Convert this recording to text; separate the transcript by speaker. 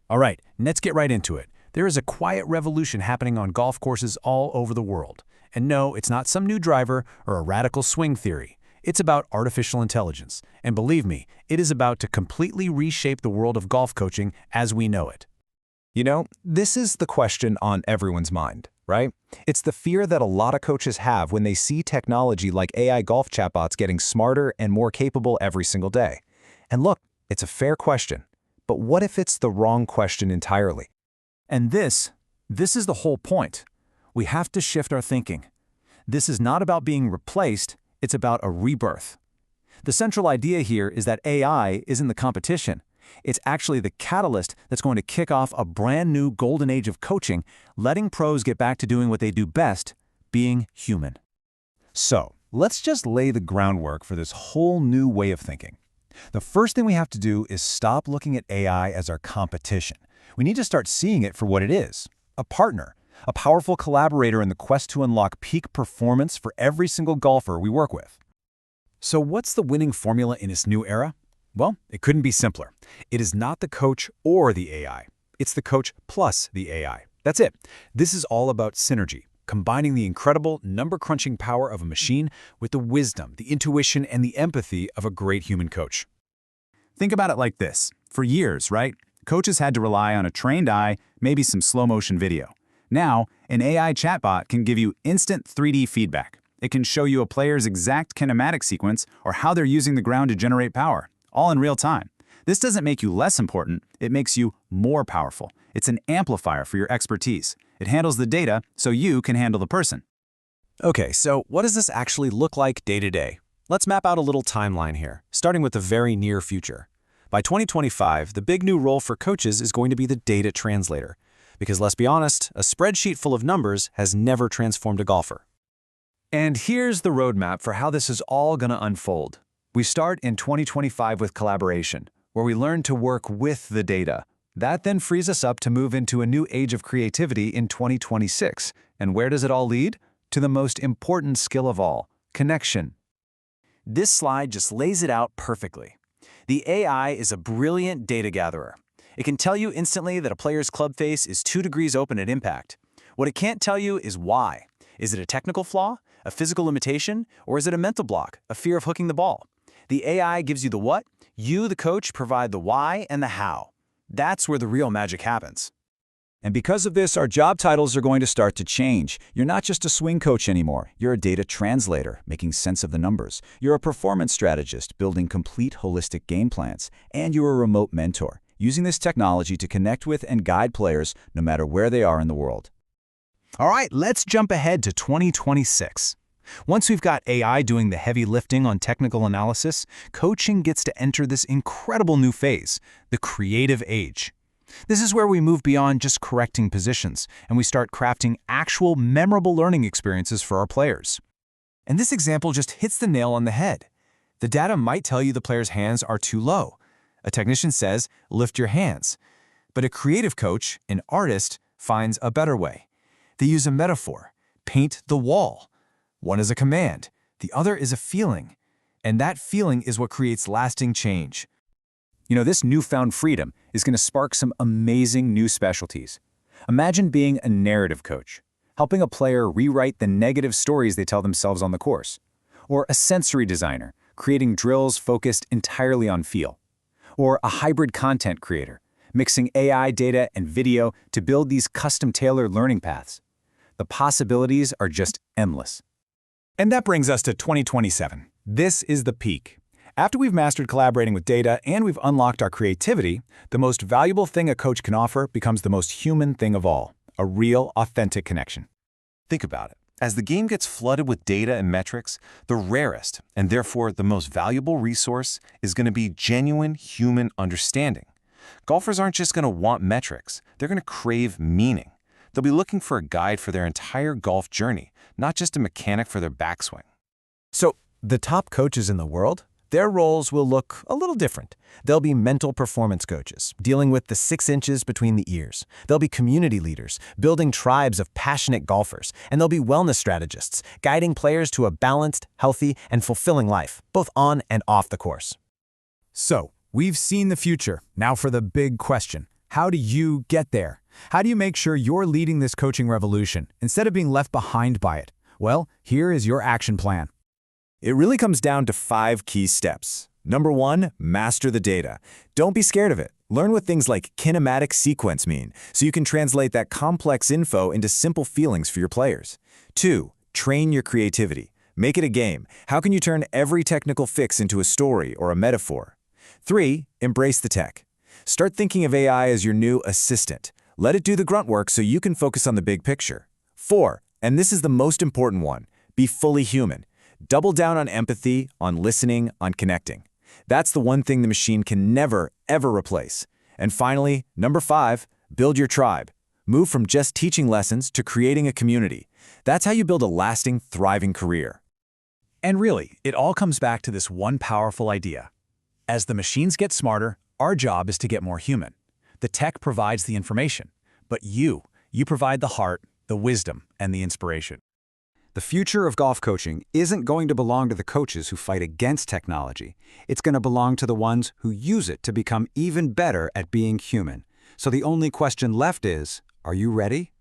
Speaker 1: All right, let's get right into it. There is a quiet revolution happening on golf courses all over the world. And no, it's not some new driver or a radical swing theory. It's about artificial intelligence. And believe me, it is about to completely reshape the world of golf coaching as we know it.
Speaker 2: You know, this is the question on everyone's mind, right? It's the fear that a lot of coaches have when they see technology like AI golf chatbots getting smarter and more capable every single day. And look, it's a fair question. But what if it's the wrong question entirely?
Speaker 1: And this is the whole point. We have to shift our thinking. This is not about being replaced, it's about a rebirth. The central idea here is that AI isn't the competition. It's actually the catalyst that's going to kick off a brand new golden age of coaching, letting pros get back to doing what they do best, being human.
Speaker 2: So, let's just lay the groundwork for this whole new way of thinking. The first thing we have to do is stop looking at AI as our competition. We need to start seeing it for what it is, a partner, a powerful collaborator in the quest to unlock peak performance for every single golfer we work with.
Speaker 1: So what's the winning formula in this new era? Well, it couldn't be simpler. It is not the coach or the AI. It's the coach plus the AI. That's it. This is all about synergy, combining the incredible number-crunching power of a machine with the wisdom, the intuition, and the empathy of a great human coach. Think about it like this. For years, right? Coaches had to rely on a trained eye, maybe some slow-motion video. Now, an AI chatbot can give you instant 3D feedback. It can show you a player's exact kinematic sequence or how they're using the ground to generate power, all in real time. This doesn't make you less important, it makes you more powerful. It's an amplifier for your expertise. It handles the data so you can handle the person.
Speaker 3: Okay, so what does this actually look like day to day? Let's map out a little timeline here, starting with the very near future. By 2025, the big new role for coaches is going to be the data translator. Because let's be honest, a spreadsheet full of numbers has never transformed a golfer.
Speaker 2: And here's the roadmap for how this is all going to unfold. We start in 2025 with collaboration, where we learn to work with the data. That then frees us up to move into a new age of creativity in 2026. And where does it all lead? To the most important skill of all, connection.
Speaker 1: This slide just lays it out perfectly. The AI is a brilliant data gatherer. It can tell you instantly that a player's club face is 2 degrees open at impact. What it can't tell you is why. Is it a technical flaw, a physical limitation, or is it a mental block, a fear of hooking the ball? The AI gives you the what, you, the coach, provide the why and the how. That's where the real magic happens.
Speaker 4: And because of this, our job titles are going to start to change. You're not just a swing coach anymore. You're a data translator, making sense of the numbers. You're a performance strategist, building complete holistic game plans. And you're a remote mentor, using this technology to connect with and guide players no matter where they are in the world.
Speaker 1: All right, let's jump ahead to 2026. Once we've got AI doing the heavy lifting on technical analysis, coaching gets to enter this incredible new phase, the creative age. This is where we move beyond just correcting positions, and we start crafting actual memorable learning experiences for our players. And this example just hits the nail on the head. The data might tell you the player's hands are too low. A technician says, lift your hands. But a creative coach, an artist, finds a better way. They use a metaphor, paint the wall. One is a command, the other is a feeling. And that feeling is what creates lasting change.
Speaker 2: You know, this newfound freedom is going to spark some amazing new specialties. Imagine being a narrative coach, helping a player rewrite the negative stories they tell themselves on the course. Or a sensory designer, creating drills focused entirely on feel. Or a hybrid content creator, mixing AI data and video to build these custom-tailored learning paths. The possibilities are just endless.
Speaker 1: And that brings us to 2027. This is the peak. After we've mastered collaborating with data and we've unlocked our creativity, the most valuable thing a coach can offer becomes the most human thing of all, a real, authentic connection.
Speaker 5: Think about it. As the game gets flooded with data and metrics, the rarest, and therefore the most valuable resource is going to be genuine human understanding. Golfers aren't just going to want metrics, they're going to crave meaning. They'll be looking for a guide for their entire golf journey, not just a mechanic for their backswing.
Speaker 1: So, the top coaches in the world? Their roles will look a little different. They'll be mental performance coaches, dealing with the 6 inches between the ears. They'll be community leaders, building tribes of passionate golfers. And they'll be wellness strategists, guiding players to a balanced, healthy, and fulfilling life, both on and off the course. So, we've seen the future. Now for the big question. How do you get there? How do you make sure you're leading this coaching revolution instead of being left behind by it? Well, here is your action plan.
Speaker 2: It really comes down to 5 key steps. Number 1, master the data. Don't be scared of it. Learn what things like kinematic sequence mean, so you can translate that complex info into simple feelings for your players. 2, train your creativity. Make it a game. How can you turn every technical fix into a story or a metaphor? 3, embrace the tech. Start thinking of AI as your new assistant. Let it do the grunt work so you can focus on the big picture. 4, and this is the most important one, be fully human. Double down on empathy, on listening, on connecting. That's the one thing the machine can never, ever replace. And finally, number 5, build your tribe. Move from just teaching lessons to creating a community. That's how you build a lasting, thriving career.
Speaker 1: And really, it all comes back to this one powerful idea. As the machines get smarter, our job is to get more human. The tech provides the information, but you provide the heart, the wisdom, and the inspiration.
Speaker 3: The future of golf coaching isn't going to belong to the coaches who fight against technology. It's going to belong to the ones who use it to become even better at being human. So the only question left is, are you ready?